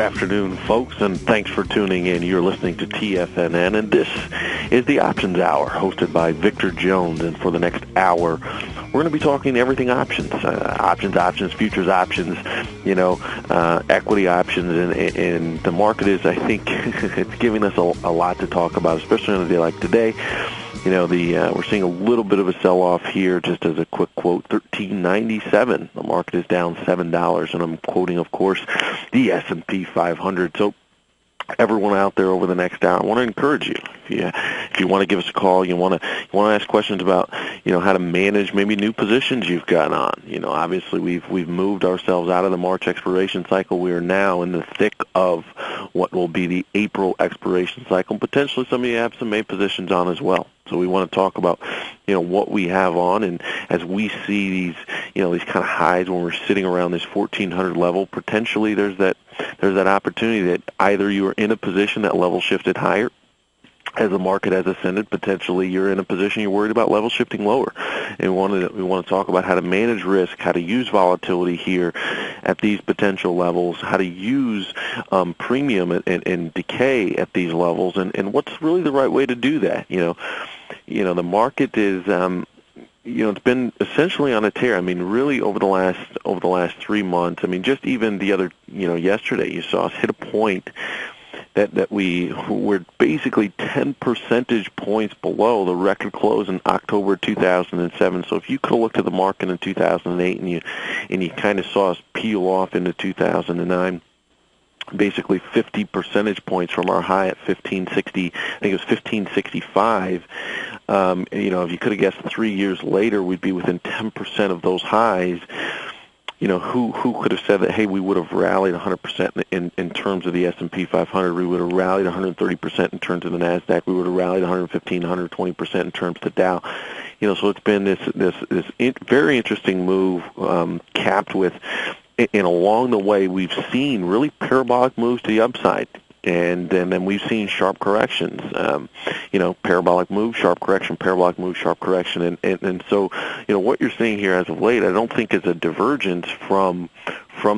afternoon, folks, and thanks for tuning in. You're listening to TFNN, and this is the Options Hour, hosted by Victor Jones. And for the next hour, we're going to be talking everything options, options, futures options, equity options, and the market is, I think, it's giving us a lot to talk about, especially on a day like today. We're seeing a little bit of a sell-off here. Just as a quick quote, $13.97. The market is down $7, and I'm quoting, of course, the S&P 500. So everyone out there over the next hour, I want to encourage you. If you want to give us a call, you want to ask questions about how to manage maybe new positions you've got on. Obviously we've moved ourselves out of the March expiration cycle. We are now in the thick of what will be the April expiration cycle. Potentially some of you have some May positions on as well. So we want to talk about what we have on, and as we see these these kind of highs when we're sitting around this 1400 level, potentially there's that opportunity that either you are in a position that level shifted higher as the market has ascended. Potentially you're in a position you're worried about level shifting lower, and we want to talk about how to manage risk, how to use volatility here at these potential levels, how to use premium and decay at these levels, and what's really the right way to do that. The market is it's been essentially on a tear. I mean, really over the last 3 months. I mean, just even the other yesterday you saw us hit a point that we were basically 10 percentage points below the record close in October 2007. So if you could have looked at the market in 2008 and you kind of saw us peel off into 2009, basically 50 percentage points from our high at 1560, I think it was 1565. If you could have guessed 3 years later we'd be within 10% of those highs. Who could have said that, hey, we would have rallied 100% in terms of the S&P 500, we would have rallied 130% in terms of the NASDAQ, we would have rallied 115, 120% in terms of the Dow. So it's been this very interesting move, capped with, and along the way we've seen really parabolic moves to the upside. And then we've seen sharp corrections, parabolic move, sharp correction, parabolic move, sharp correction. And so, what you're seeing here as of late, I don't think is a divergence from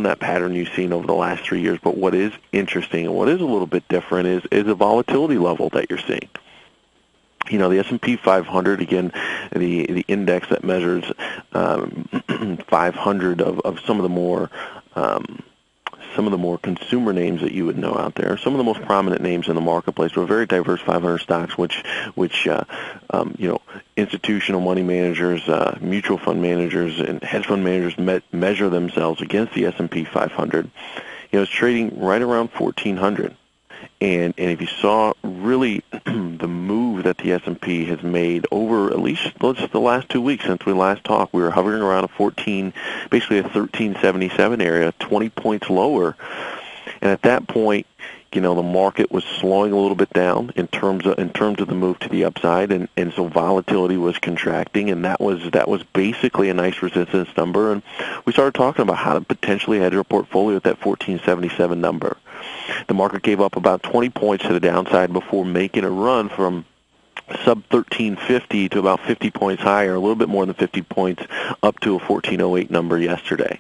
that pattern you've seen over the last 3 years. But what is interesting and what is a little bit different is the volatility level that you're seeing. The S&P 500, again, the index that measures 500 of some of the more consumer names that you would know out there, some of the most prominent names in the marketplace. We're very diverse 500 stocks, which institutional money managers, mutual fund managers, and hedge fund managers measure themselves against the S&P 500. It's trading right around 1,400. And if you saw really the move that the S&P has made over at least the last 2 weeks since we last talked, we were hovering around basically a 1377 area, 20 points lower. And at that point, the market was slowing a little bit down in terms of the move to the upside, and so volatility was contracting, and that was basically a nice resistance number. And we started talking about how to potentially hedge our portfolio at that 1477 number. The market gave up about 20 points to the downside before making a run from sub 1350 to about 50 points higher, a little bit more than 50 points, up to a 1408 number yesterday.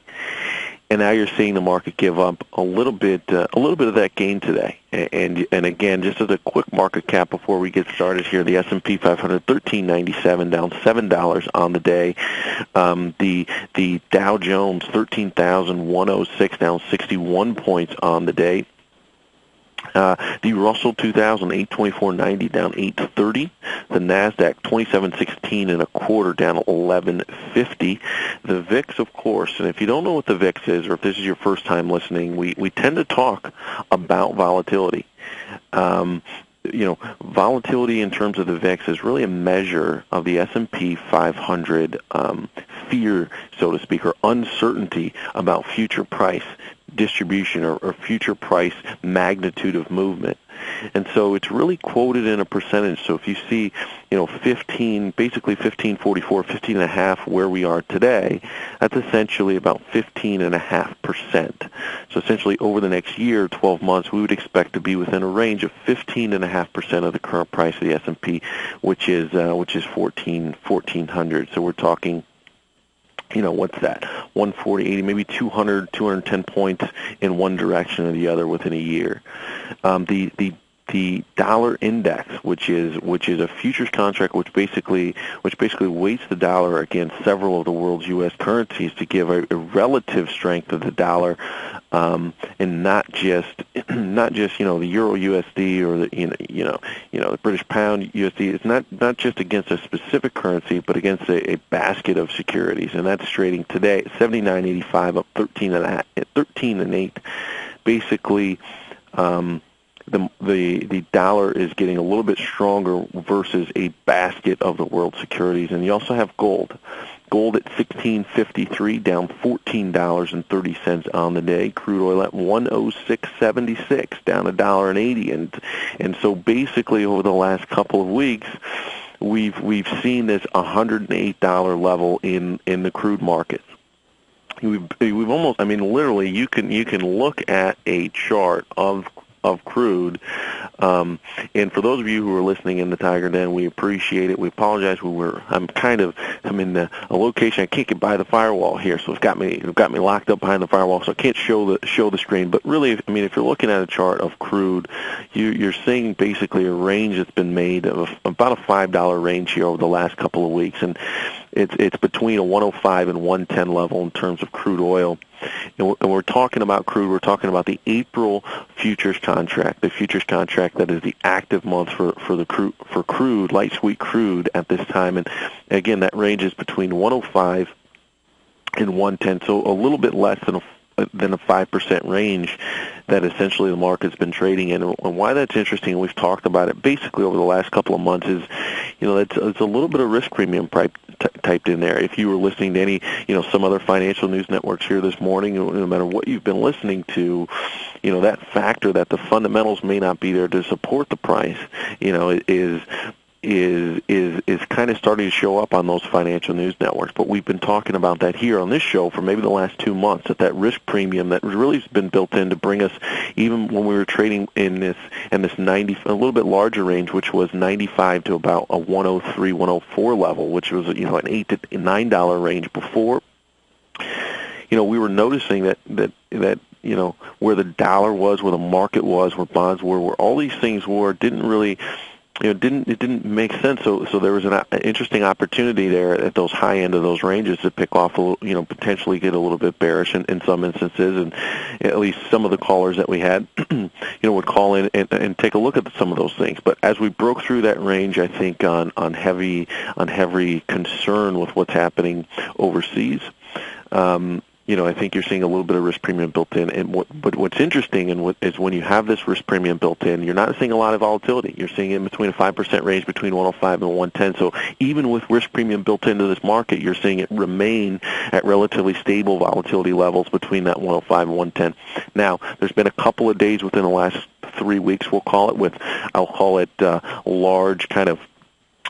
And now you're seeing the market give up a little bit of that gain today. And again, just as a quick market cap before we get started here, the S&P 500 1397, down $7 on the day. The Dow Jones 13,106, down 61 points on the day. The Russell 2000 824.90, down 830. The Nasdaq 2716.25, down 1150. The VIX, of course, and if you don't know what the VIX is, or if this is your first time listening, we tend to talk about volatility. Volatility in terms of the VIX is really a measure of the S&P 500 fear, so to speak, or uncertainty about future price distribution or future price magnitude of movement. And so it's really quoted in a percentage. So if you see, basically 1544, 15.5 where we are today, that's essentially about 15.5%. So essentially over the next year, 12 months, we would expect to be within a range of 15.5% of the current price of the S&P, which is 1400. So we're talking what's that? 140, 80, maybe 200, 210 points in one direction or the other within a year. The dollar index, which is a futures contract, which basically weights the dollar against several of the world's U.S. currencies to give a relative strength of the dollar, and not just the Euro USD or the British Pound USD. It's not just against a specific currency, but against a basket of securities, and that's trading today at 79.85, up 13.8. Basically. The dollar is getting a little bit stronger versus a basket of the world securities. And you also have gold. Gold at $16.53, down $14.30 on the day. Crude oil at $106.76, down $1.80. And so basically over the last couple of weeks, we've seen this $108 level in the crude market. We've almost, literally, you can look at a chart of crude, and for those of you who are listening in the Tiger Den, we appreciate it. We apologize. I'm in a location I can't get by the firewall here, so it's got me locked up behind the firewall, so I can't show the screen. But really, if you're looking at a chart of crude, you're seeing basically a range that's been made of about a $5 range here over the last couple of weeks, and it's between a 105 and 110 level in terms of crude oil. And we're talking about crude. We're talking about the April futures contract, the futures contract that is the active month for crude, light sweet crude at this time. And again, that range is between 105 and 110, so a little bit less than a 5% range that essentially the market's been trading in. And why that's interesting, and we've talked about it basically over the last couple of months, is it's a little bit of risk premium typed in there. If you were listening to any some other financial news networks here this morning, no matter what you've been listening to, that factor that the fundamentals may not be there to support the price, is kind of starting to show up on those financial news networks. But we've been talking about that here on this show for maybe the last 2 months, that risk premium that really has been built in to bring us, even when we were trading in this 90, a little bit larger range, which was 95 to about a 103, 104 level, which was an $8 to $9 range before. We were noticing that where the dollar was, where the market was, where bonds were, where all these things were, didn't really it didn't make sense. So there was an interesting opportunity there at those high end of those ranges to pick off, potentially get a little bit bearish in some instances, and at least some of the callers that we had, would call in and take a look at some of those things. But as we broke through that range, I think on heavy concern with what's happening overseas. I think you're seeing a little bit of risk premium built in. But what's interesting is when you have this risk premium built in, you're not seeing a lot of volatility. You're seeing it in between a 5% range between 105 and 110. So even with risk premium built into this market, you're seeing it remain at relatively stable volatility levels between that 105 and 110. Now, there's been a couple of days within the last 3 weeks, I'll call it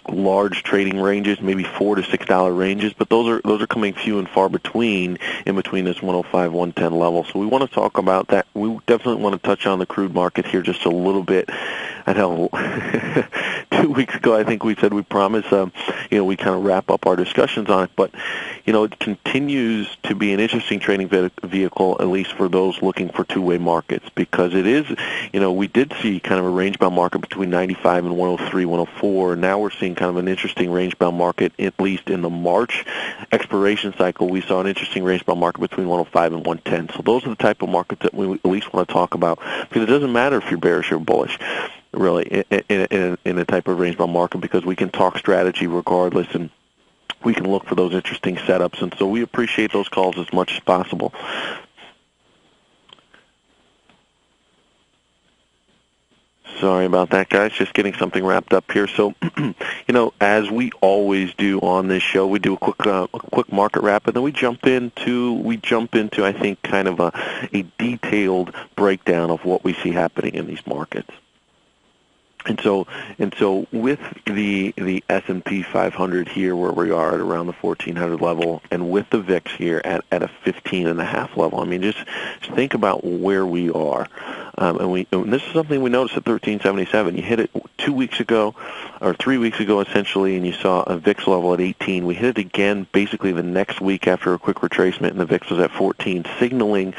large trading ranges, maybe $4 to $6 ranges, but those are coming few and far between in between this 105, 110 level. So we want to talk about that. We definitely want to touch on the crude market here just a little bit. I know 2 weeks ago I think we said we promise we kind of wrap up our discussions on it, but it continues to be an interesting trading vehicle, at least for those looking for two-way markets, because it is, we did see kind of a range-bound market between 95 and 103, 104, and now we're seeing kind of an interesting range-bound market, at least in the March expiration cycle. We saw an interesting range-bound market between 105 and 110. So those are the type of markets that we at least want to talk about, because it doesn't matter if you're bearish or bullish, really, in a type of range-bound market, because we can talk strategy regardless, and we can look for those interesting setups. And so we appreciate those calls as much as possible. Sorry about that, guys. Just getting something wrapped up here. So, as we always do on this show, we do a quick market wrap, and then we jump into I think kind of a detailed breakdown of what we see happening in these markets. And so with the S&P 500 here, where we are at around the 1400 level, and with the VIX here at a 15.5 level, just think about where we are. And this is something we noticed at 1377. You hit it 2 weeks ago, or 3 weeks ago essentially, and you saw a VIX level at 18. We hit it again basically the next week after a quick retracement, and the VIX was at 14, signaling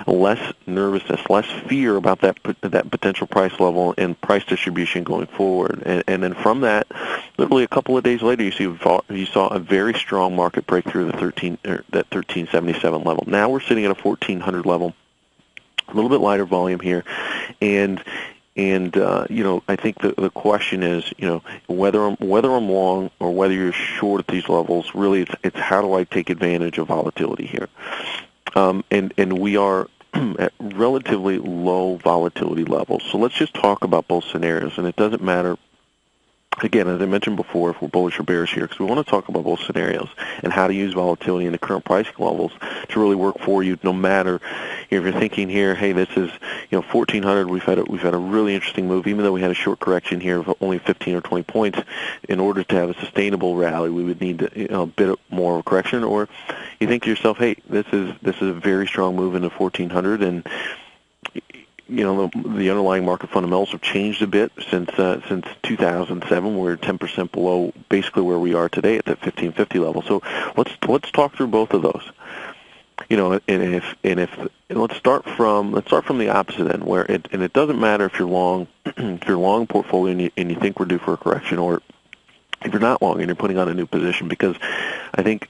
less nervousness, less fear about that potential price level and price distribution going forward. And then from that, literally a couple of days later, you saw a very strong market breakthrough that 1377 level. Now we're sitting at a 1400 level. A little bit lighter volume here, and I think the question is, whether I'm long or whether you're short at these levels. Really, it's how do I take advantage of volatility here, and we are at relatively low volatility levels. So let's just talk about both scenarios, and it doesn't matter. Again, as I mentioned before, if we're bullish or bearish here, because we want to talk about both scenarios and how to use volatility in the current pricing levels to really work for you. No matter if you're thinking here, hey, this is 1400. We've had a really interesting move, even though we had a short correction here of only 15 or 20 points. In order to have a sustainable rally, we would need a bit more of a correction. Or you think to yourself, hey, this is a very strong move into 1400, and the underlying market fundamentals have changed a bit since 2007. We're 10% below basically where we are today at that 1550 level. So let's talk through both of those. And let's start from the opposite end, where it doesn't matter if you're long portfolio and you think we're due for a correction, or if you're not long and you're putting on a new position, because I think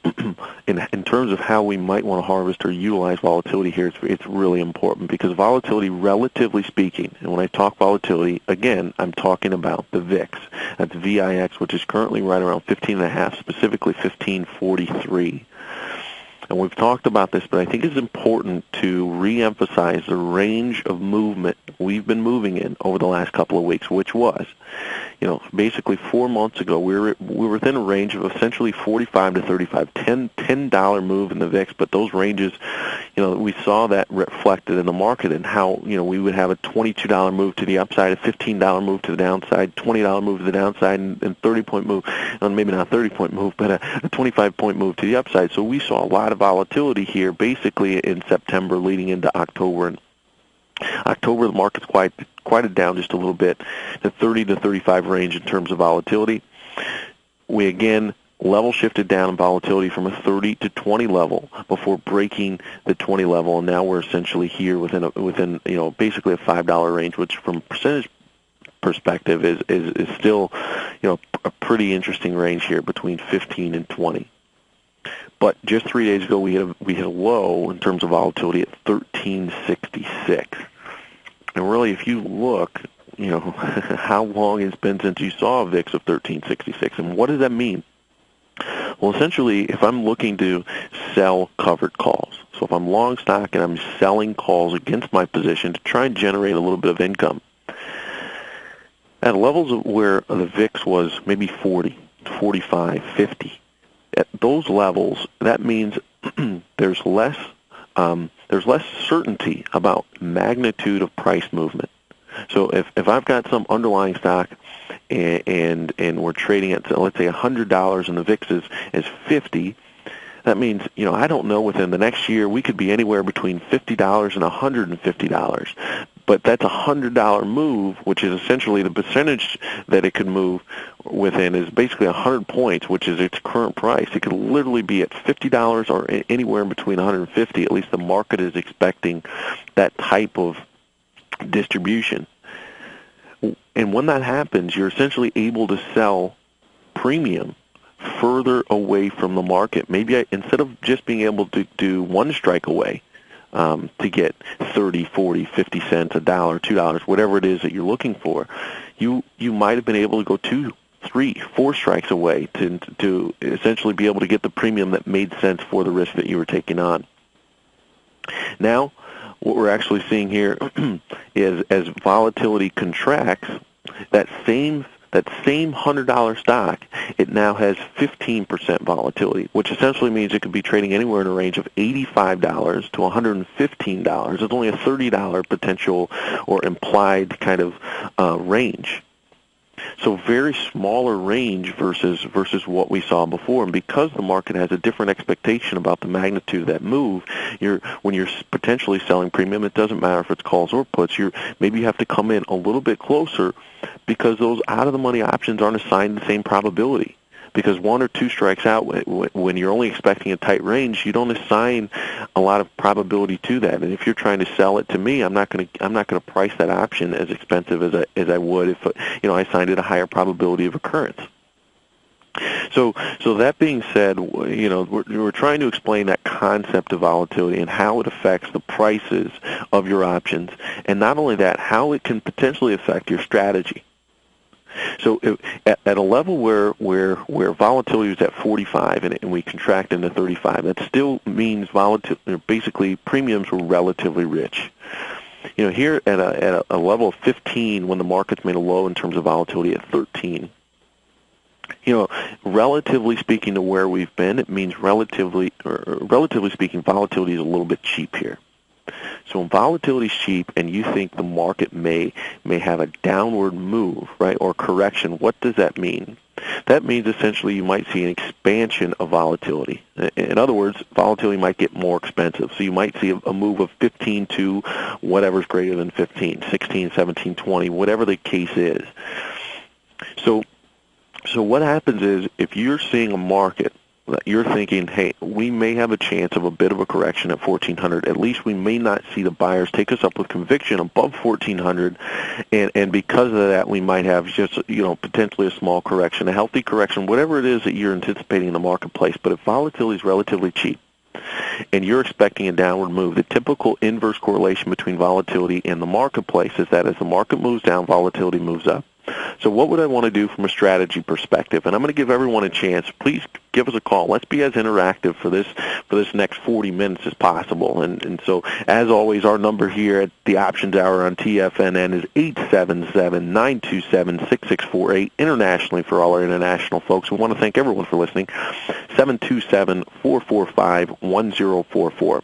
in terms of how we might want to harvest or utilize volatility here, it's really important, because volatility, relatively speaking, and when I talk volatility, again, I'm talking about the VIX. That's VIX, which is currently right around 15.5, specifically 1543. And we've talked about this, but I think it's important to reemphasize the range of movement we've been moving in over the last couple of weeks, which was, basically 4 months ago, we were within a range of essentially 45 to 35, $10 move in the VIX, but those ranges, we saw that reflected in the market, and how, we would have a $22 move to the upside, a $15 move to the downside, $20 move to the downside, and 30-point move, maybe not a 30-point move, but a 25-point move to the upside. So we saw a lot of volatility here basically in September leading into October. And October, the market's quieted down just a little bit, the 30 to 35 range in terms of volatility. We again level shifted down in volatility from a 30 to 20 level before breaking the 20 level, and now we're essentially here within basically a $5 range, which from percentage perspective is still a pretty interesting range here between 15 and 20. But just 3 days ago, we hit a low in terms of volatility at 1366. And really, if you look, how long it's been since you saw a VIX of 1366, and what does that mean? Well, essentially, if I'm looking to sell covered calls, so if I'm long stock and I'm selling calls against my position to try and generate a little bit of income, at levels of where the VIX was maybe 40, 45, 50, at those levels, that means there's less certainty about magnitude of price movement. So if I've got some underlying stock and we're trading at, let's say, $100 and the VIX is 50, that means, I don't know, within the next year we could be anywhere between $50 and $150. But that's a $100 move, which is essentially the percentage that it could move within is basically 100 points, which is its current price. It could literally be at $50 or anywhere in between 150. At least the market is expecting that type of distribution. And when that happens, you're essentially able to sell premium further away from the market. Maybe instead of just being able to do one strike away, to get 30, 40, 50 cents, $1, $2, whatever it is that you're looking for, you might have been able to go 2, 3, 4 strikes away to essentially be able to get the premium that made sense for the risk that you were taking on. Now, what we're actually seeing here is as volatility contracts, that same $100 stock, it now has 15% volatility, which essentially means it could be trading anywhere in a range of $85 to $115. It's only a $30 potential or implied kind of range. So very smaller range versus what we saw before. And because the market has a different expectation about the magnitude of that move, when you're potentially selling premium, it doesn't matter if it's calls or puts. Maybe you have to come in a little bit closer because those out-of-the-money options aren't assigned the same probability. Because one or two strikes out, when you're only expecting a tight range, you don't assign a lot of probability to that. And if you're trying to sell it to me, I'm not going to price that option as expensive as I would if I assigned it a higher probability of occurrence. So that being said, we're trying to explain that concept of volatility and how it affects the prices of your options, and not only that, how it can potentially affect your strategy. So at a level where volatility is at 45 and we contract into 35, that still means basically premiums were relatively rich. Here at a level of 15, when the market's made a low in terms of volatility at 13, relatively speaking to where we've been, it means relatively speaking, volatility is a little bit cheap here. So when volatility is cheap and you think the market may have a downward move, right, or correction, what does that mean? That means essentially you might see an expansion of volatility. In other words, volatility might get more expensive. So you might see a move of 15 to whatever's greater than 15, 16, 17, 20, whatever the case is. So what happens is if you're seeing a market you're thinking, hey, we may have a chance of a bit of a correction at 1,400. At least we may not see the buyers take us up with conviction above 1,400, and because of that, we might have just potentially a small correction, a healthy correction, whatever it is that you're anticipating in the marketplace. But if volatility is relatively cheap, and you're expecting a downward move, the typical inverse correlation between volatility and the marketplace is that as the market moves down, volatility moves up. So what would I want to do from a strategy perspective? And I'm going to give everyone a chance. Please give us a call. Let's be as interactive for this next 40 minutes as possible. And so, as always, our number here at the Options Hour on TFNN is 877-927-6648. Internationally, for all our international folks, we want to thank everyone for listening. 727-445-1044.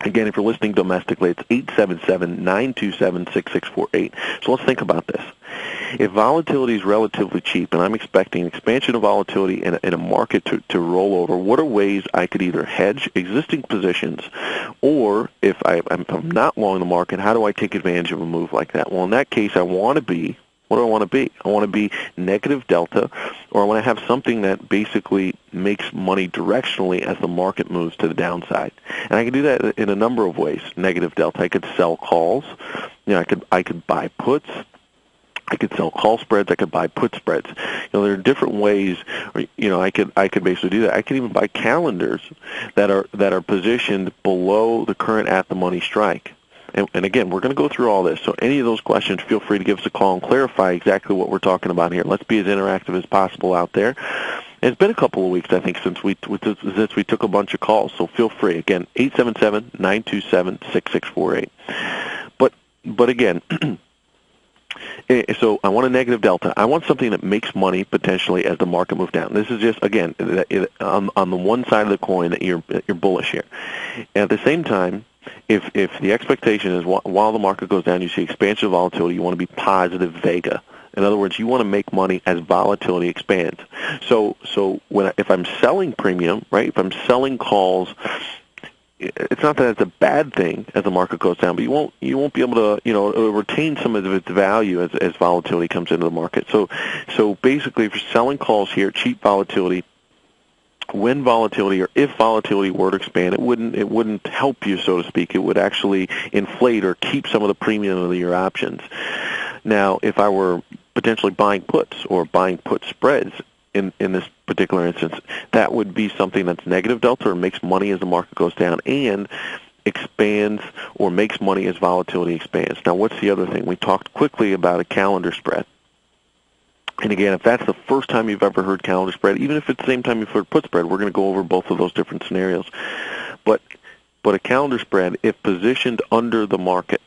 Again, if you're listening domestically, it's 877-927-6648. So let's think about this. If volatility is relatively cheap and I'm expecting expansion of volatility in a market to roll over, what are ways I could either hedge existing positions, or if I'm not long the market, how do I take advantage of a move like that? Well, in that case, what do I want to be? I want to be negative delta, or I want to have something that basically makes money directionally as the market moves to the downside. And I can do that in a number of ways. Negative delta, I could sell calls. I could buy puts. I could sell call spreads. I could buy put spreads. There are different ways. I could basically do that. I could even buy calendars that are positioned below the current at the money strike. And again, we're going to go through all this. So any of those questions, feel free to give us a call and clarify exactly what we're talking about here. Let's be as interactive as possible out there. And it's been a couple of weeks, I think, since we took a bunch of calls. So feel free. Again, 877-927-6648. But again. So I want a negative delta. I want something that makes money potentially as the market moves down. This is just, again, on the one side of the coin that you're bullish here. And at the same time, if the expectation is while the market goes down, you see expansion of volatility, you want to be positive vega. In other words, you want to make money as volatility expands. So if I'm selling premium, right? If I'm selling calls, it's not that it's a bad thing as the market goes down, but you won't be able to retain some of its value as volatility comes into the market. So basically, if you're selling calls here, cheap volatility, when volatility or if volatility were to expand, it wouldn't help you, so to speak. It would actually inflate or keep some of the premium of your options. Now, if I were potentially buying puts or buying put spreads in this particular instance, that would be something that's negative delta or makes money as the market goes down and expands or makes money as volatility expands. Now, what's the other thing? We talked quickly about a calendar spread. And again, if that's the first time you've ever heard calendar spread, even if it's the same time you've heard put spread, we're going to go over both of those different scenarios. But a calendar spread, if positioned under the market,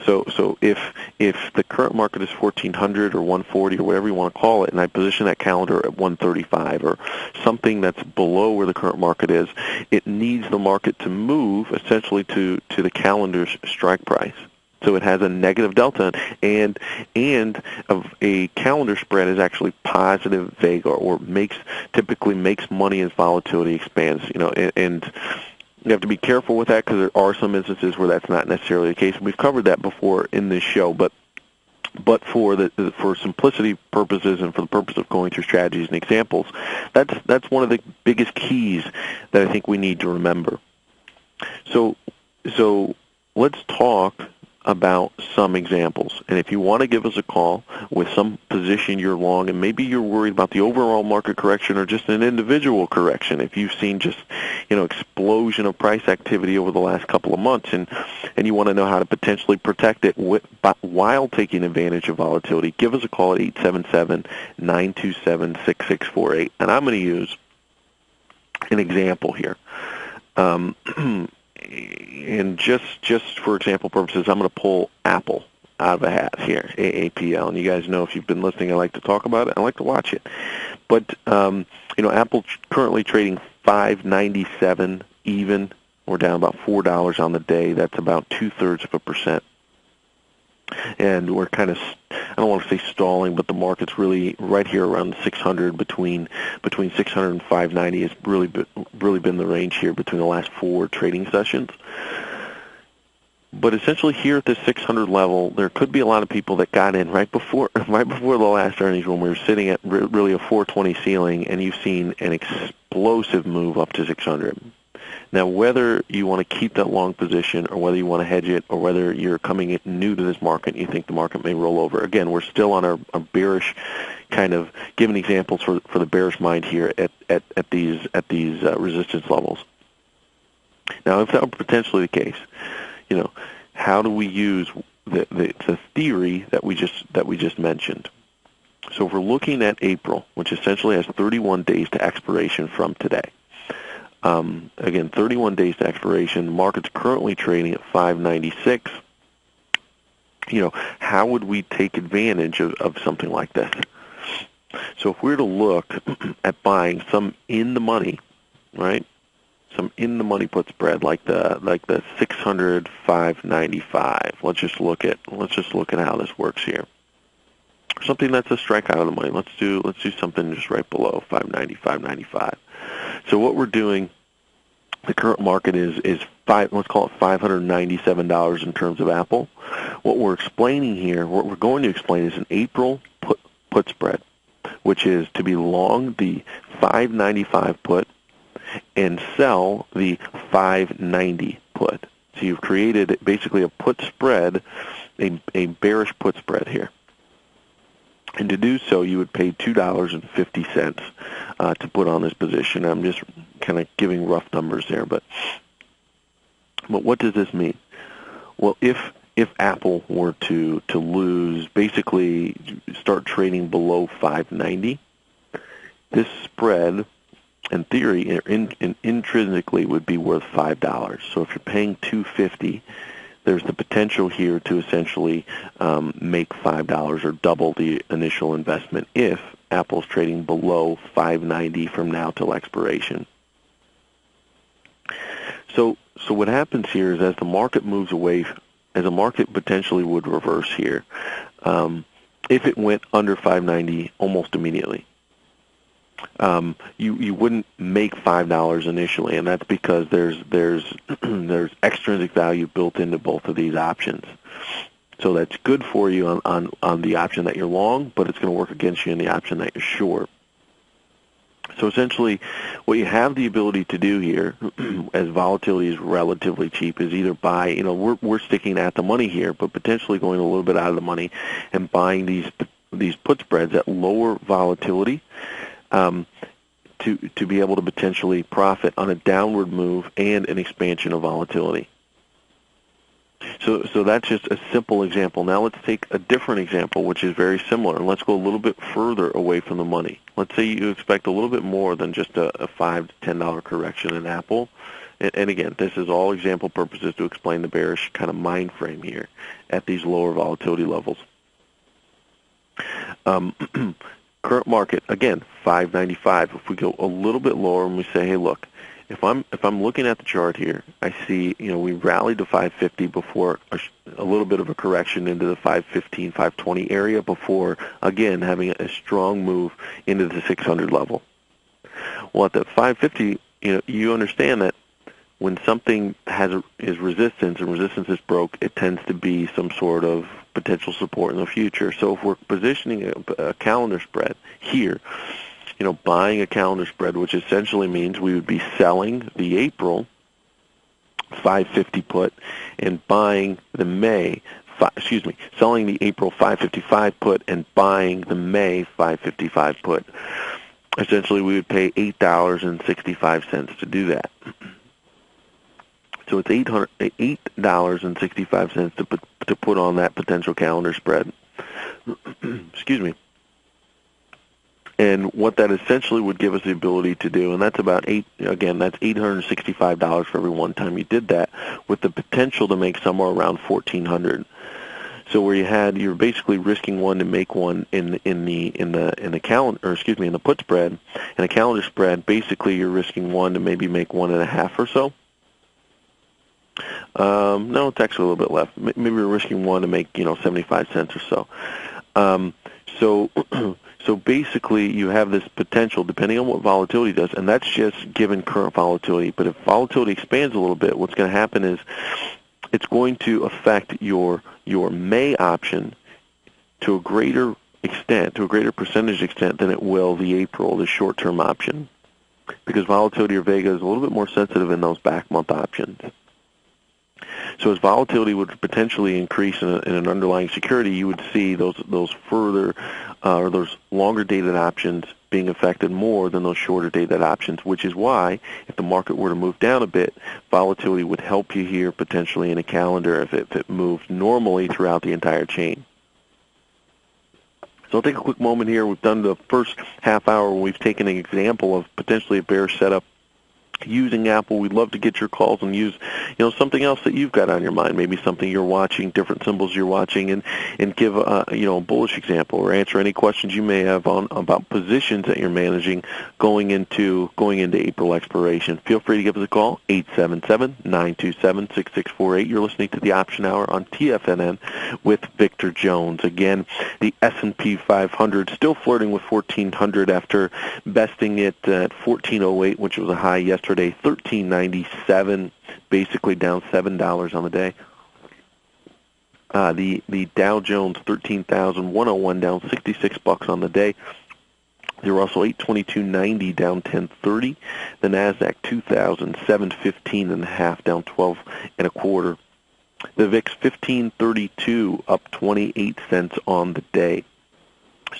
so if the current market is 1,400 or 140 or whatever you want to call it, and I position that calendar at 135 or something that's below where the current market is, it needs the market to move essentially to the calendar's strike price. So it has a negative delta, and of a calendar spread is actually positive vega, or typically makes money as volatility expands. And you have to be careful with that, because there are some instances where that's not necessarily the case. We've covered that before in this show, but for simplicity purposes and for the purpose of going through strategies and examples, that's one of the biggest keys that I think we need to remember. So let's talk about some examples. And if you want to give us a call with some position you're long, and maybe you're worried about the overall market correction or just an individual correction, if you've seen just explosion of price activity over the last couple of months, and you want to know how to potentially protect it while taking advantage of volatility, give us a call at 877-927-6648. And I'm going to use an example here. And just for example purposes, I'm going to pull Apple out of a hat here, AAPL. And you guys know, if you've been listening, I like to talk about it. I like to watch it. But Apple currently trading $5.97 even. We're down about $4 on the day. That's about 2/3%. And we're kind of, I don't want to say stalling, but the market's really right here around 600, between 600 and 590 has really been the range here between the last 4 trading sessions. But essentially here at this 600 level, there could be a lot of people that got in right before the last earnings, when we were sitting at really a 420 ceiling, and you've seen an explosive move up to 600. Now, whether you want to keep that long position, or whether you want to hedge it, or whether you're coming in new to this market and you think the market may roll over, again, we're still on our bearish kind of giving examples for the bearish mind here at these resistance levels. Now, if that were potentially the case, how do we use the theory that we just mentioned? So if we're looking at April, which essentially has 31 days to expiration from today. Again, 31 days to expiration. The market's currently trading at 596. How would we take advantage of something like this? So if we were to look at buying some in the money, right? Some in the money put spread, like the 600 595. Let's just look at how this works here. Something that's a strike out of the money. Let's do something just right below 590 595. So what we're doing, the current market is let's call it $597 in terms of Apple. What we're explaining here, what we're going to explain, is an April put spread, which is to be long the 595 put and sell the 590 put. So you've created basically a put spread, a bearish put spread here. And to do so, you would pay $2.50 to put on this position. I'm just kind of giving rough numbers there, but what does this mean? Well, if Apple were to lose, basically start trading below 590, this spread, in theory, intrinsically would be worth $5. So if you're paying $2.50, there's the potential here to essentially make $5 or double the initial investment if Apple's trading below 590 from now till expiration. So what happens here is, as the market moves away, as the market potentially would reverse here, if it went under 590 almost immediately, you wouldn't make $5 initially, and that's because there's extrinsic value built into both of these options. So that's good for you on the option that you're long, but it's going to work against you in the option that you're short. So essentially, what you have the ability to do here, as volatility is relatively cheap, is either buy, we're sticking at the money here, but potentially going a little bit out of the money and buying these put spreads at lower volatility, to be able to potentially profit on a downward move and an expansion of volatility. So that's just a simple example. Now let's take a different example, which is very similar, and let's go a little bit further away from the money. Let's say you expect a little bit more than just a $5 to $10 correction in Apple. And again, this is all example purposes to explain the bearish kind of mind frame here at these lower volatility levels. Current market, again, 595. If we go a little bit lower and we say, hey, look, if I'm looking at the chart here, I see, we rallied to 550 before a little bit of a correction into the 515, 520 area before, again, having a strong move into the 600 level. Well, at the 550, you understand that when something is resistance and resistance is broke, it tends to be some sort of potential support in the future. So if we're positioning a calendar spread here, buying a calendar spread, which essentially means we would be selling the April 550 put and buying the selling the April 555 put and buying the May 555 put. Essentially, we would pay $8.65 to do that. So it's $8.65 to put on that potential calendar spread. Excuse me. And what that essentially would give us the ability to do, and that's about that's $865 for every one time you did that, with the potential to make somewhere around $1,400. So where you're basically risking one to make one in the put spread, and a calendar spread, basically you're risking one to maybe make 1.5 or so. No, it's actually a little bit less. Maybe we're risking one to make 75 cents or so. So basically, you have this potential, depending on what volatility does, and that's just given current volatility. But if volatility expands a little bit, what's going to happen is it's going to affect your May option to a greater percentage extent than it will the April, the short-term option, because volatility or Vega is a little bit more sensitive in those back month options. So as volatility would potentially increase in an underlying security, you would see those further or those longer dated options being affected more than those shorter dated options, which is why if the market were to move down a bit, volatility would help you here potentially in a calendar if it moved normally throughout the entire chain. So I'll take a quick moment here. We've done the first half hour when we've taken an example of potentially a bearish setup using Apple. We'd love to get your calls and use, something else that you've got on your mind, maybe something you're watching, different symbols you're watching, and give a bullish example or answer any questions you may have about positions that you're managing going into April expiration. Feel free to give us a call, 877-927-6648. You're listening to the Option Hour on TFNN with Victor Jones. Again, the S&P 500 still flirting with 1,400 after besting it at 1,408, which was a high yesterday. 1397, basically down $7 on the day. The Dow Jones 13,101 down $66 on the day. They were also 822.90 down 1030. The Nasdaq 2,715.5 down 12.25. The VIX 1532 up 28 cents on the day.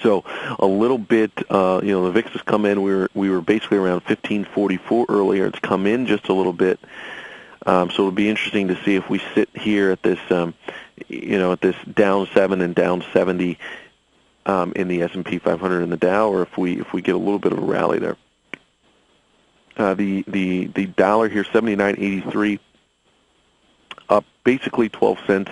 So a little bit, the VIX has come in. We were basically around 1544 earlier. It's come in just a little bit. So it'll be interesting to see if we sit here at this, at this down 7 and down 70 in the S&P 500 and the Dow, or if we get a little bit of a rally there. The dollar here 79.83, up basically 12 cents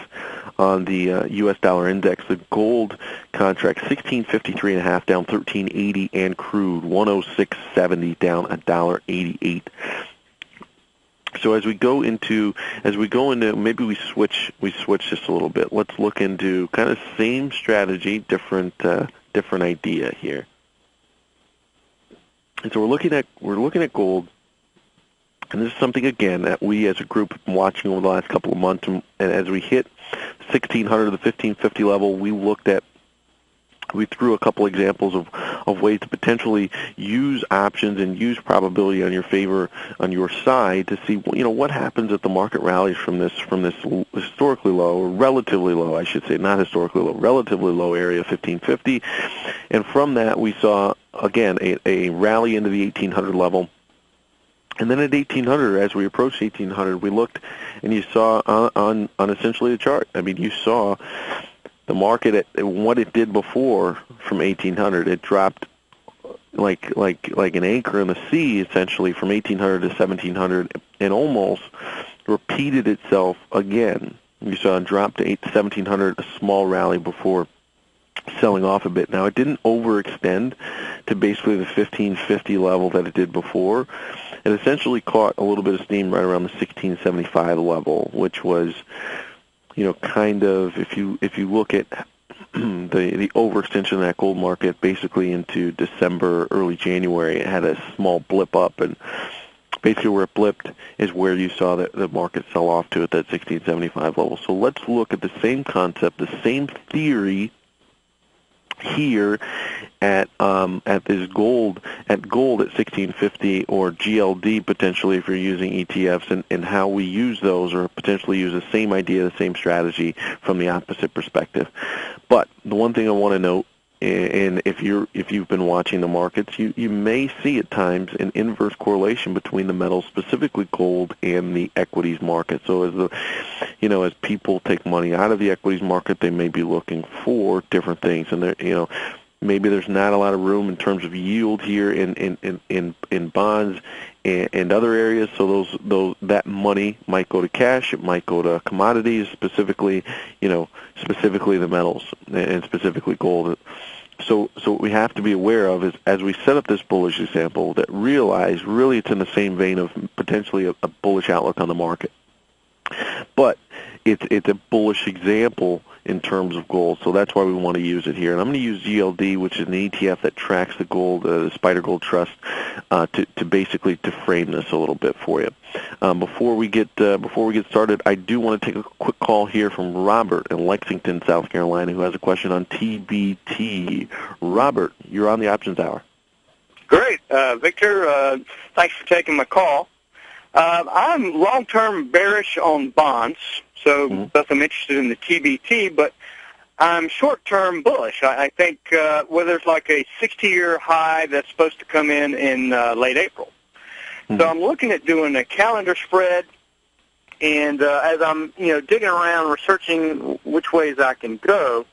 on the U.S. dollar index. The gold contract 1653.5 down 1380, and crude 106.70 down $1.88. So as we go into maybe we switch just a little bit. Let's look into kind of same strategy, different idea here. And so we're looking at gold. And this is something, again, that we as a group have been watching over the last couple of months. And as we hit 1,600 to the 1,550 level, we threw a couple examples of ways to potentially use options and use probability on your favor, on your side, to see what happens if the market rallies from this historically low, or relatively low, I should say, not historically low, relatively low area, 1,550. And from that, we saw, again, a rally into the 1,800 level. And then at 1,800, as we approached 1,800, we looked, and you saw on essentially the chart. I mean, you saw the market at what it did before from 1,800. It dropped like an anchor in the sea, essentially, from 1,800 to 1,700, and almost repeated itself again. You saw it drop to 1,700, a small rally before selling off a bit. Now, it didn't overextend to basically the 1550 level that it did before. It essentially caught a little bit of steam right around the 1675 level, which was, kind of, if you look at the overextension of that gold market basically into December, early January, it had a small blip up, and basically where it blipped is where you saw the market sell off to at that 1675 level. So let's look at the same concept, the same theory here at this gold at 1650, or GLD potentially if you're using ETFs, and how we use those, or potentially use the same idea, the same strategy from the opposite perspective. But the one thing I want to note, and if you've been watching the markets, you may see at times an inverse correlation between the metals, specifically gold, and the equities market. So as people take money out of the equities market, they may be looking for different things, and maybe there's not a lot of room in terms of yield here in bonds and other areas. So that money might go to cash, it might go to commodities, specifically the metals and specifically gold. So what we have to be aware of is, as we set up this bullish example, that realize really it's in the same vein of potentially a bullish outlook on the market. But it's a bullish example in terms of gold, so that's why we want to use it here. And I'm going to use GLD, which is an ETF that tracks the gold, the Spider Gold Trust, to basically to frame this a little bit for you. Before we get started, I do want to take a quick call here from Robert in Lexington, South Carolina, who has a question on TBT. Robert, you're on the Options Hour. Great, Victor. Thanks for taking my call. I'm long-term bearish on bonds, so thus I'm interested in the TBT, but I'm short-term bullish. I think there's like a 60-year high that's supposed to come in late April. So I'm looking at doing a calendar spread, and as I'm digging around, researching which ways I can go,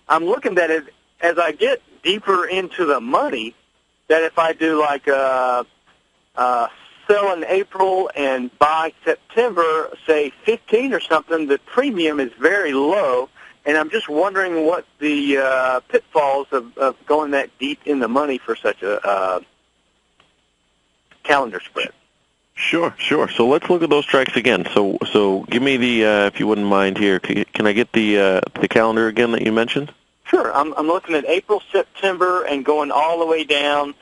I'm looking at it as I get deeper into the money, that if I do like sell in April and buy September, say 15 or something, the premium is very low, and I'm just wondering what the pitfalls of going that deep in the money for such a calendar spread. Sure. So let's look at those strikes again. So give me the, if you wouldn't mind here, can I get the calendar again that you mentioned? Sure. I'm looking at April, September, and going all the way down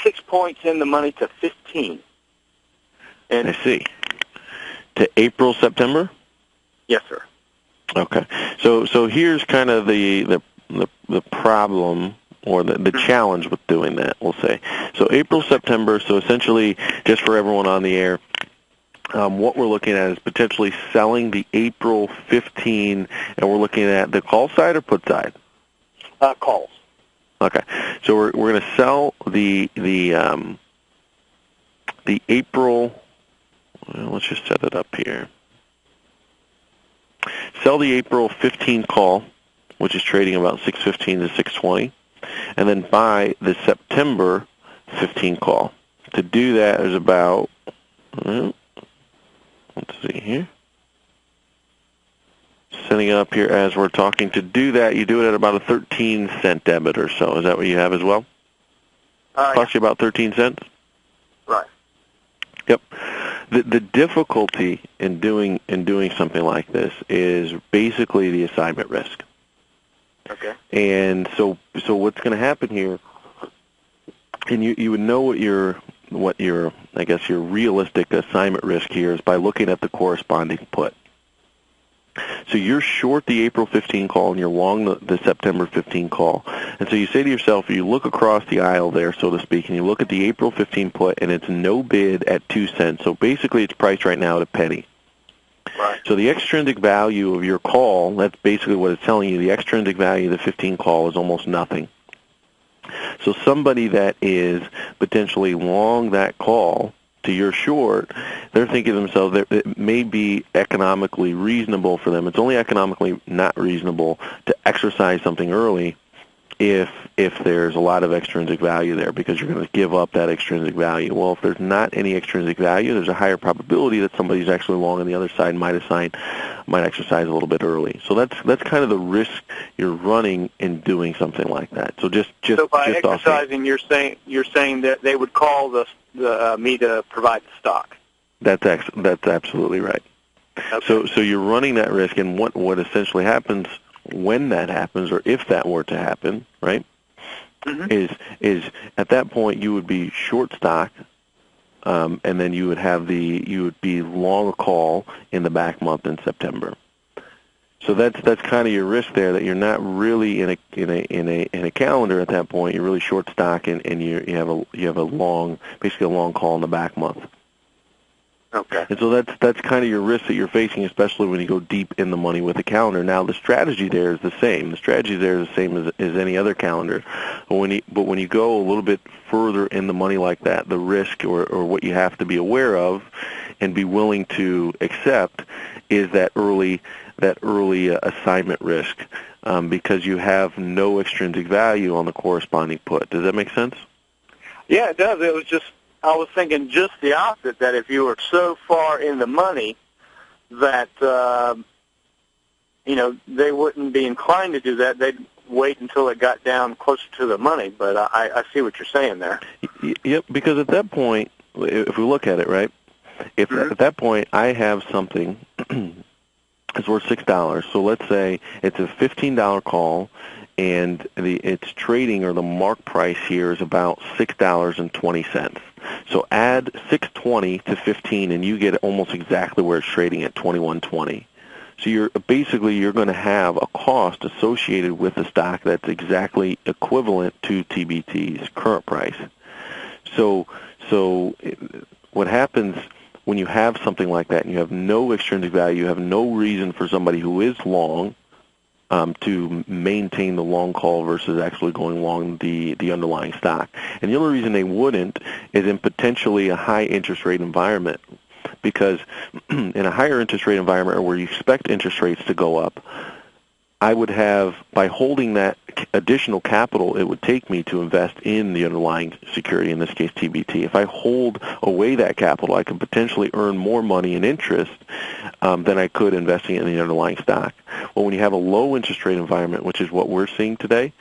6 points in the money to 15. And I see. To April, September? Yes, sir. Okay. So here's kind of the problem, or the challenge with doing that, we'll say. So April, September, so essentially, just for everyone on the air, what we're looking at is potentially selling the April 15, and we're looking at the call side or put side? Calls. Okay. So we're going to sell the April. Well, let's just set it up here. Sell the April 15 call, which is trading about 615 to 620, and then buy the September 15 call. To do that is about, let's see here. Setting it up here as we're talking. To do that, you do it at about a 13-cent debit or so. Is that what you have as well? Cost you about 13 cents? Right. Yep. The difficulty in doing something like this is basically the assignment risk. Okay. And so what's going to happen here, and you would know what your I guess your realistic assignment risk here is by looking at the corresponding put. So you're short the April 15 call and you're long the September 15 call. And so you say to yourself, you look across the aisle there, so to speak, and you look at the April 15 put, and it's no bid at 2 cents. So basically it's priced right now at a penny. Right. So the extrinsic value of your call, that's basically what it's telling you, the extrinsic value of the 15 call is almost nothing. So somebody that is potentially long that call to your short, they're thinking to themselves that it may be economically reasonable for them. It's only economically not reasonable to exercise something early if there's a lot of extrinsic value there, because you're going to give up that extrinsic value. Well, if there's not any extrinsic value, there's a higher probability that somebody's actually long on the other side might exercise a little bit early. So that's kind of the risk you're running in doing something like that. So so by exercising, you're saying that they would call me to provide the stock. That's absolutely right. Okay. So you're running that risk, and what essentially happens when that happens, or if that were to happen, right, is at that point you would be short stock, and then you would be long a call in the back month in September. So that's kind of your risk there, that you're not really in a calendar at that point. You're really short stock, and you have a long, basically a long call in the back month. Okay. And so that's kind of your risk that you're facing, especially when you go deep in the money with a calendar. Now, the strategy there is the same. The strategy there is the same as any other calendar. But when you go a little bit further in the money like that, the risk or what you have to be aware of and be willing to accept is that early assignment risk, because you have no extrinsic value on the corresponding put. Does that make sense? Yeah, it does. I was thinking just the opposite, that if you were so far in the money that, they wouldn't be inclined to do that. They'd wait until it got down closer to the money. But I see what you're saying there. Yep, because at that point, if we look at it, right, if at that point I have something that's worth $6, so let's say it's a $15 call, and its trading, or the mark price here, is about $6.20. So add $6.20 to 15, and you get almost exactly where it's trading at $21.20. So you're going to have a cost associated with the stock that's exactly equivalent to TBT's current price. So what happens when you have something like that and you have no extrinsic value, you have no reason for somebody who is long to maintain the long call versus actually going long the underlying stock. And the only reason they wouldn't is in potentially a high interest rate environment, because in a higher interest rate environment, where you expect interest rates to go up, I would have, by holding that additional capital it would take me to invest in the underlying security, in this case TBT. If I hold away that capital, I can potentially earn more money in interest than I could investing in the underlying stock. Well, when you have a low interest rate environment, which is what we're seeing today,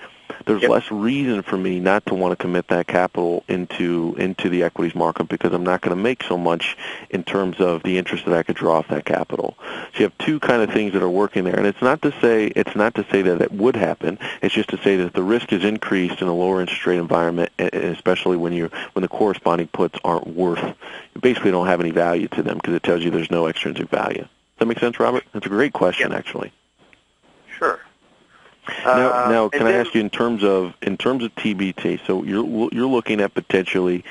there's less reason for me not to want to commit that capital into the equities market, because I'm not going to make so much in terms of the interest that I could draw off that capital. So you have two kind of things that are working there, and it's not to say that it would happen. It's just to say that the risk is increased in a lower interest rate environment, especially when the corresponding puts aren't worth. You basically don't have any value to them, because it tells you there's no extrinsic value. Does that make sense, Robert? That's a great question, actually. Sure. Now, can I ask you in terms of TBT? So you're looking at potentially,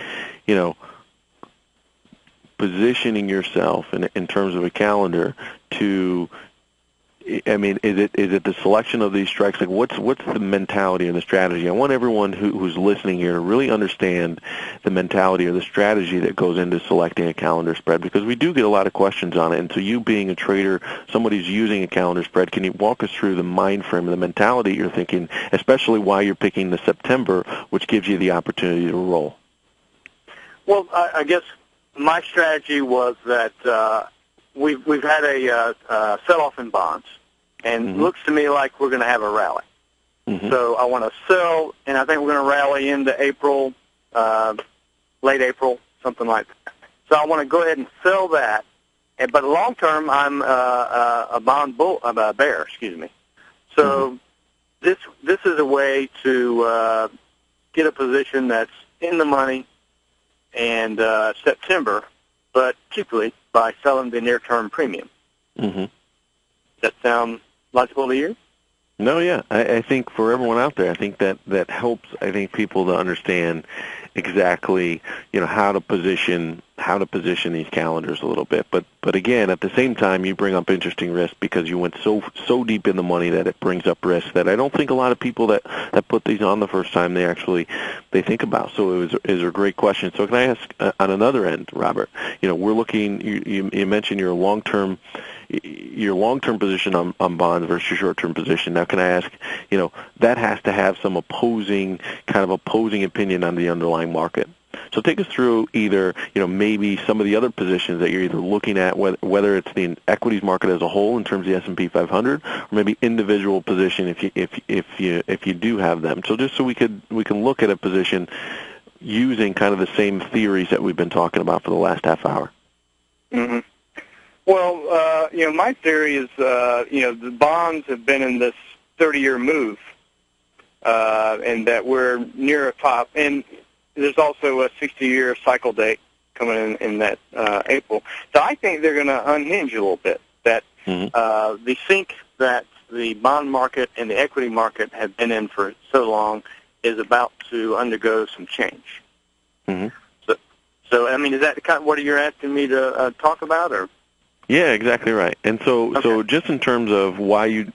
positioning yourself in terms of a calendar to. I mean, is it the selection of these strikes? Like, what's the mentality and the strategy? I want everyone who's listening here to really understand the mentality or the strategy that goes into selecting a calendar spread, because we do get a lot of questions on it. And so, you being a trader, somebody who's using a calendar spread, can you walk us through the mind frame and the mentality you're thinking, especially why you're picking the September, which gives you the opportunity to roll? Well, I guess my strategy was that we've had a sell-off in bonds, and it looks to me like we're going to have a rally. So I want to sell, and I think we're going to rally into April, late April, something like that. So I want to go ahead and sell that. But long term, I'm I'm a bear. Excuse me. So this is a way to get a position that's in the money and September, but particularly by selling the near-term premium. Does that sound logical to you? No, yeah. I think for everyone out there, I think that helps. I think people to understand exactly, how to position these calendars a little bit. But again, at the same time, you bring up interesting risk, because you went so deep in the money that it brings up risk that I don't think a lot of people that put these on the first time they think about. So it was a great question. So can I ask on another end, Robert? We're looking. You mentioned you're a long-term your long-term position on bonds versus your short-term position. Now, can I ask, that has to have some opposing opinion on the underlying market. So take us through either, maybe some of the other positions that you're either looking at, whether it's the equities market as a whole in terms of the S&P 500, or maybe individual position if you do have them. So just so we can look at a position using kind of the same theories that we've been talking about for the last half hour. Mm-hmm. Well, my theory is, the bonds have been in this 30-year move, and that we're near a top. And there's also a 60-year cycle date coming in that April. So I think they're going to unhinge a little bit. That they think that the bond market and the equity market have been in for so long is about to undergo some change. Mm-hmm. So I mean, is that kind of what you're asking me to talk about, or? Yeah, exactly right. And so, Okay. So just in terms of why you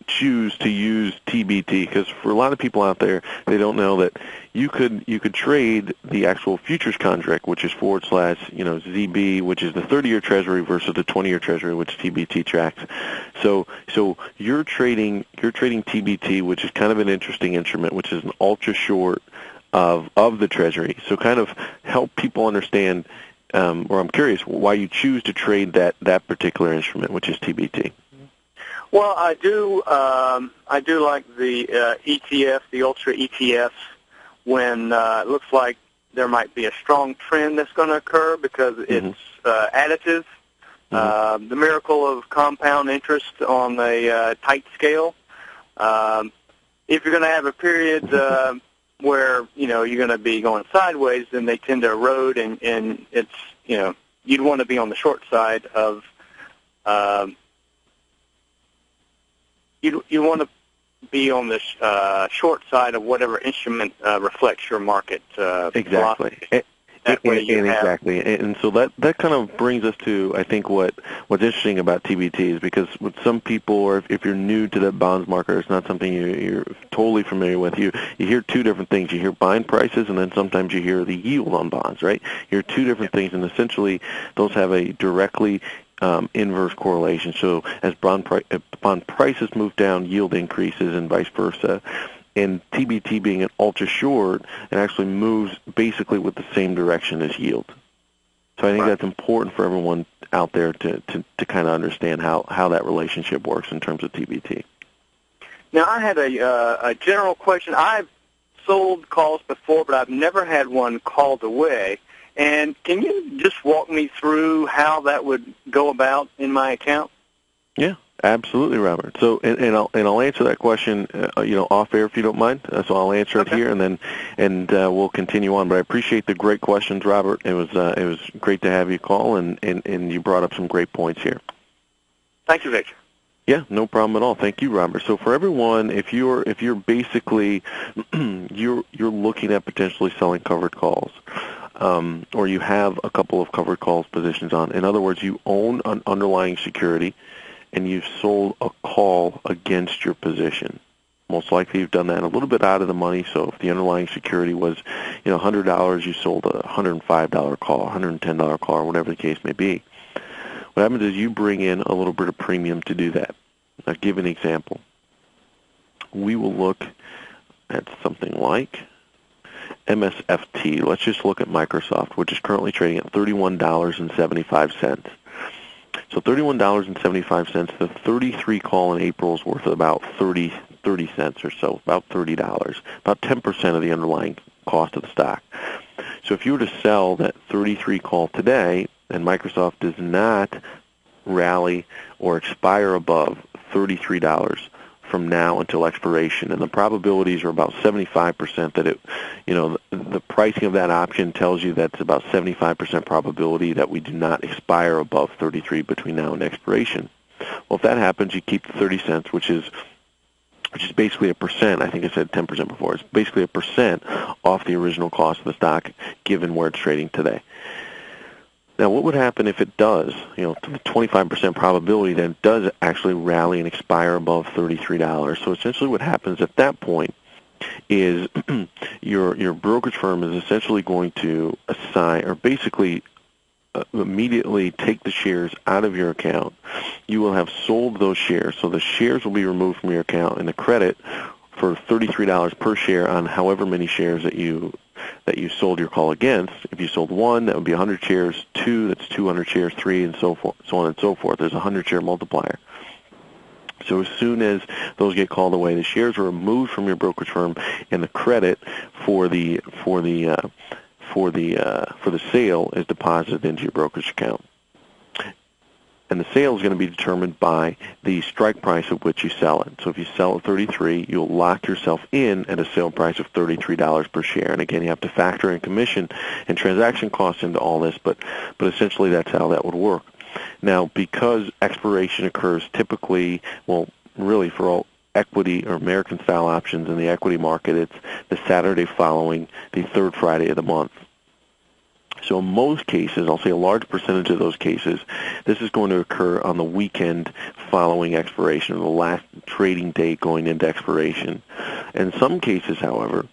choose to use TBT, because for a lot of people out there, they don't know that you could trade the actual futures contract, which is / ZB, which is the 30-year Treasury versus the 20-year Treasury, which TBT tracks. So you're trading TBT, which is kind of an interesting instrument, which is an ultra short of the Treasury. So kind of help people understand, or I'm curious why you choose to trade that particular instrument, which is TBT. Well, I do like the ETF, the Ultra ETF, when it looks like there might be a strong trend that's going to occur because it's additive. Mm-hmm. The miracle of compound interest on a tight scale. If you're going to have a period where you're going to be going sideways, then they tend to erode, and it's you'd want to be on the short side of. You want to be on the short side of whatever instrument reflects your market exactly. philosophy. Exactly. And so that kind of brings us to, I think, what's interesting about TBT is because with some people, or if you're new to the bonds market, it's not something you're totally familiar with, you hear two different things. You hear buying prices, and then sometimes you hear the yield on bonds, right? You hear two different things, and essentially those have a directly inverse correlation. So as bond prices move down, yield increases, and vice versa. And TBT being an ultra short, it actually moves basically with the same direction as yield. So I think that's important for everyone out there to kind of understand how that relationship works in terms of TBT. Now, I had a general question. I've sold calls before, but I've never had one called away. And can you just walk me through how that would go about in my account? Yeah, absolutely, Robert. So, and I'll answer that question, off air if you don't mind. So I'll answer it here, and we'll continue on. But I appreciate the great questions, Robert. It was great to have you call, and you brought up some great points here. Thank you, Victor. Yeah, no problem at all. Thank you, Robert. So for everyone, if you're basically you're looking at potentially selling covered calls. Or you have a couple of covered calls positions on. In other words, you own an underlying security, and you've sold a call against your position. Most likely you've done that a little bit out of the money, so if the underlying security was $100, you sold a $105 call, $110 call, or whatever the case may be. What happens is you bring in a little bit of premium to do that. I'll give an example. We will look at something like MSFT. Let's just look at Microsoft, which is currently trading at $31.75. So $31.75, the 33 call in April is worth about 30 cents or so, about $30, about 10% of the underlying cost of the stock. So if you were to sell that 33 call today, and Microsoft does not rally or expire above $33 from now until expiration, and the probabilities are about 75% that the pricing of that option tells you that's about 75% probability that we do not expire above 33 between now and expiration. Well, if that happens, you keep the 30 cents, which is basically a percent. I think I said 10% before. It's basically a percent off the original cost of the stock, given where it's trading today. Now, what would happen if it does, to the 25% probability that it does actually rally and expire above $33? So essentially what happens at that point is your brokerage firm is essentially going to assign, or basically immediately take the shares out of your account. You will have sold those shares, so the shares will be removed from your account, and the credit for $33 per share on however many shares that you sold your call against. If you sold one, that would be 100 shares. Two, that's 200 shares. Three, and so forth, so on and so forth. There's a 100-share multiplier. So as soon as those get called away, the shares are removed from your brokerage firm, and the credit for the sale is deposited into your brokerage account. And the sale is going to be determined by the strike price at which you sell it. So if you sell at 33, you'll lock yourself in at a sale price of $33 per share. And again, you have to factor in commission and transaction costs into all this, but essentially that's how that would work. Now, because expiration occurs typically, well, really for all equity or American-style options in the equity market, it's the Saturday following the third Friday of the month. So in most cases, I'll say a large percentage of those cases, this is going to occur on the weekend following expiration, or the last trading date going into expiration. In some cases, however,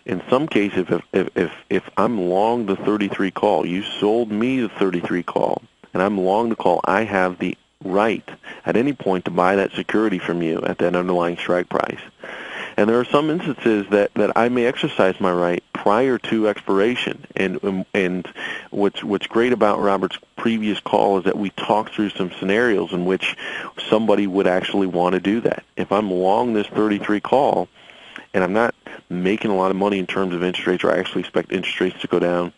if I'm long the 33 call, you sold me the 33 call, and I'm long the call, I have the right at any point to buy that security from you at that underlying strike price. And there are some instances that I may exercise my right prior to expiration. And what's great about Robert's previous call is that we talked through some scenarios in which somebody would actually want to do that. If I'm long this 33 call and I'm not making a lot of money in terms of interest rates, or I actually expect interest rates to go down,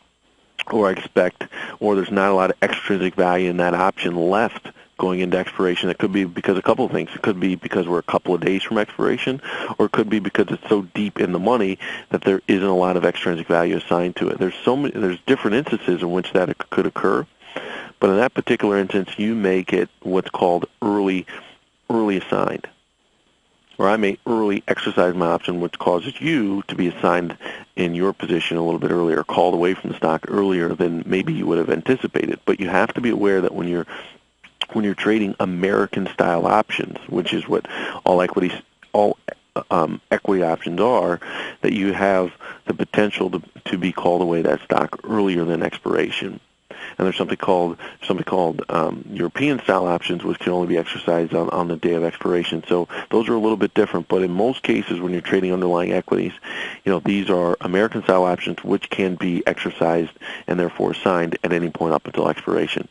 or there's not a lot of extrinsic value in that option left going into expiration. It could be because of a couple of things. It could be because we're a couple of days from expiration, or it could be because it's so deep in the money that there isn't a lot of extrinsic value assigned to it. There's different instances in which that could occur, but in that particular instance, you make it what's called early assigned, or I may early exercise my option, which causes you to be assigned in your position a little bit earlier, called away from the stock earlier than maybe you would have anticipated. But you have to be aware that when you're trading American-style options, which is what all equity options are, that you have the potential to be called away that stock earlier than expiration. And there's something called European-style options, which can only be exercised on the day of expiration. So those are a little bit different. But in most cases, when you're trading underlying equities, these are American-style options which can be exercised and therefore assigned at any point up until expiration.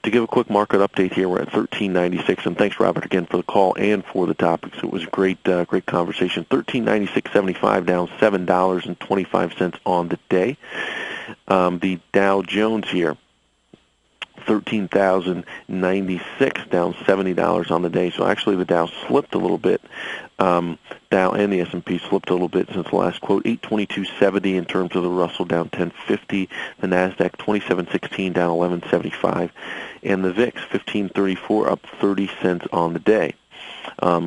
To give a quick market update here, we're at 1396, and thanks, Robert, again for the call and for the topics. It was a great conversation. 1396.75, down $7.25 on the day. The Dow Jones here, 13,096, down $70 on the day. So actually the Dow slipped a little bit. Dow and the S&P slipped a little bit since the last quote. 822.70 in terms of the Russell, down 10.50. The Nasdaq 27.16, down 11.75, and the VIX 15.34, up 30 cents on the day.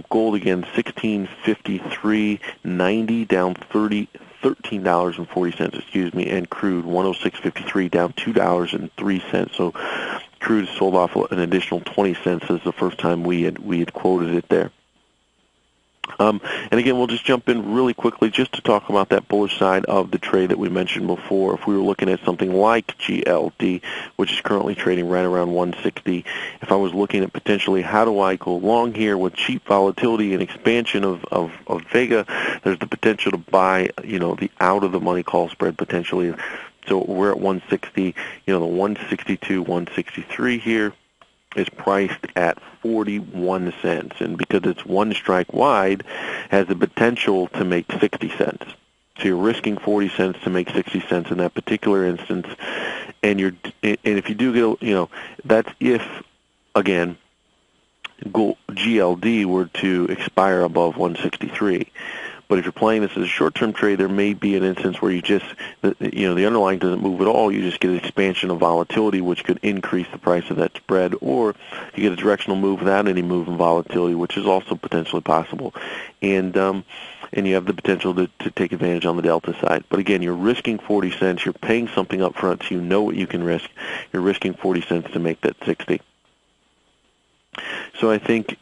Gold again 16.53.90, down $13.40, and crude 106.53, down $2.03. So crude sold off an additional 20 cents. This is the first time we had quoted it there. And again, we'll just jump in really quickly just to talk about that bullish side of the trade that we mentioned before. If we were looking at something like GLD, which is currently trading right around 160, if I was looking at potentially how do I go long here with cheap volatility and expansion of Vega, there's the potential to buy, the out-of-the-money call spread potentially. So we're at 160, the 162, 163 here is priced at 41 cents, and because it's one strike wide, has the potential to make 60 cents. So you're risking 40 cents to make 60 cents in that particular instance, and if you do get, that's if, again, GLD were to expire above 163. But if you're playing this as a short-term trade, there may be an instance where the underlying doesn't move at all. You just get an expansion of volatility, which could increase the price of that spread, or you get a directional move without any move in volatility, which is also potentially possible. And you have the potential to take advantage on the delta side. But again, you're risking 40 cents. You're paying something up front, so you know what you can risk. You're risking 40 cents to make that 60. So I think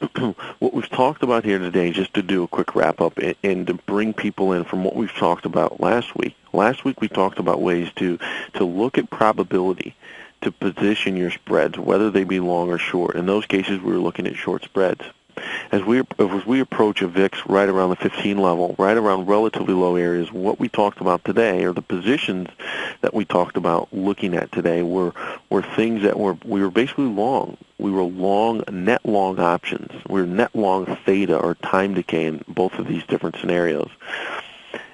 what we've talked about here today, just to do a quick wrap-up and to bring people in from what we've talked about last week. Last week we talked about ways to look at probability, to position your spreads, whether they be long or short. In those cases, we were looking at short spreads. As we approach a VIX right around the 15 level, right around relatively low areas, what we talked about today, or the positions that we talked about looking at today, were things that we were basically long. We were net long options. We were net long theta, or time decay, in both of these different scenarios.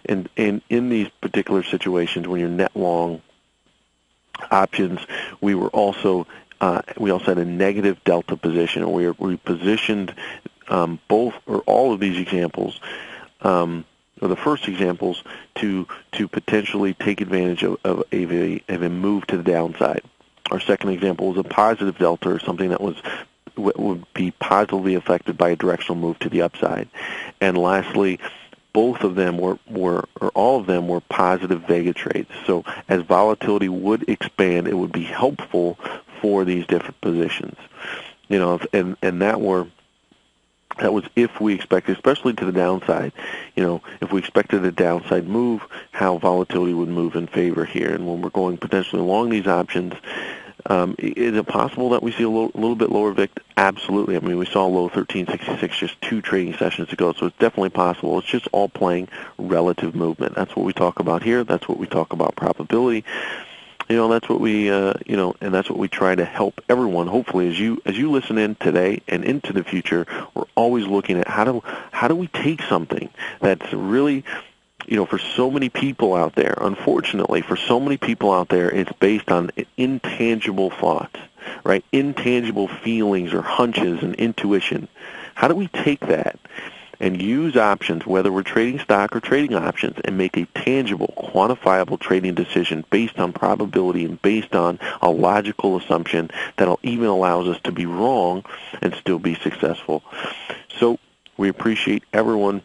And in these particular situations, when you're net long options, we also had a negative delta position, and we positioned both or all of these examples, or the first examples, to potentially take advantage of a move to the downside. Our second example was a positive delta, or something that would be positively affected by a directional move to the upside. And lastly, both of them or all of them were positive vega trades. So as volatility would expand, it would be helpful for these different positions. And that was if we expected, especially to the downside, if we expected a downside move, how volatility would move in favor here. And when we're going potentially along these options, is it possible that we see a little bit lower VIX? Absolutely. I mean, we saw low 1366 just 2 trading sessions ago, so it's definitely possible. It's just all playing relative movement. That's what we talk about here. That's what we talk about probability. That's what we, and that's what we try to help everyone. Hopefully, as you listen in today and into the future, we're always looking at how do we take something that's really, for so many people out there, unfortunately, for so many people out there, it's based on intangible thoughts, right? Intangible feelings or hunches and intuition. How do we take that and use options, whether we're trading stock or trading options, and make a tangible, quantifiable trading decision based on probability and based on a logical assumption that even allows us to be wrong and still be successful? So we appreciate everyone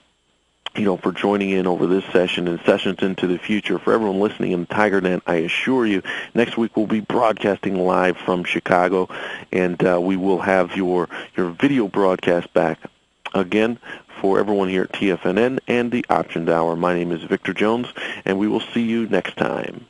for joining in over this session and sessions into the future. For everyone listening in the TigerNet, I assure you, next week we'll be broadcasting live from Chicago, and we will have your video broadcast back. Again, for everyone here at TFNN and the Options Hour, my name is Victor Jones, and we will see you next time.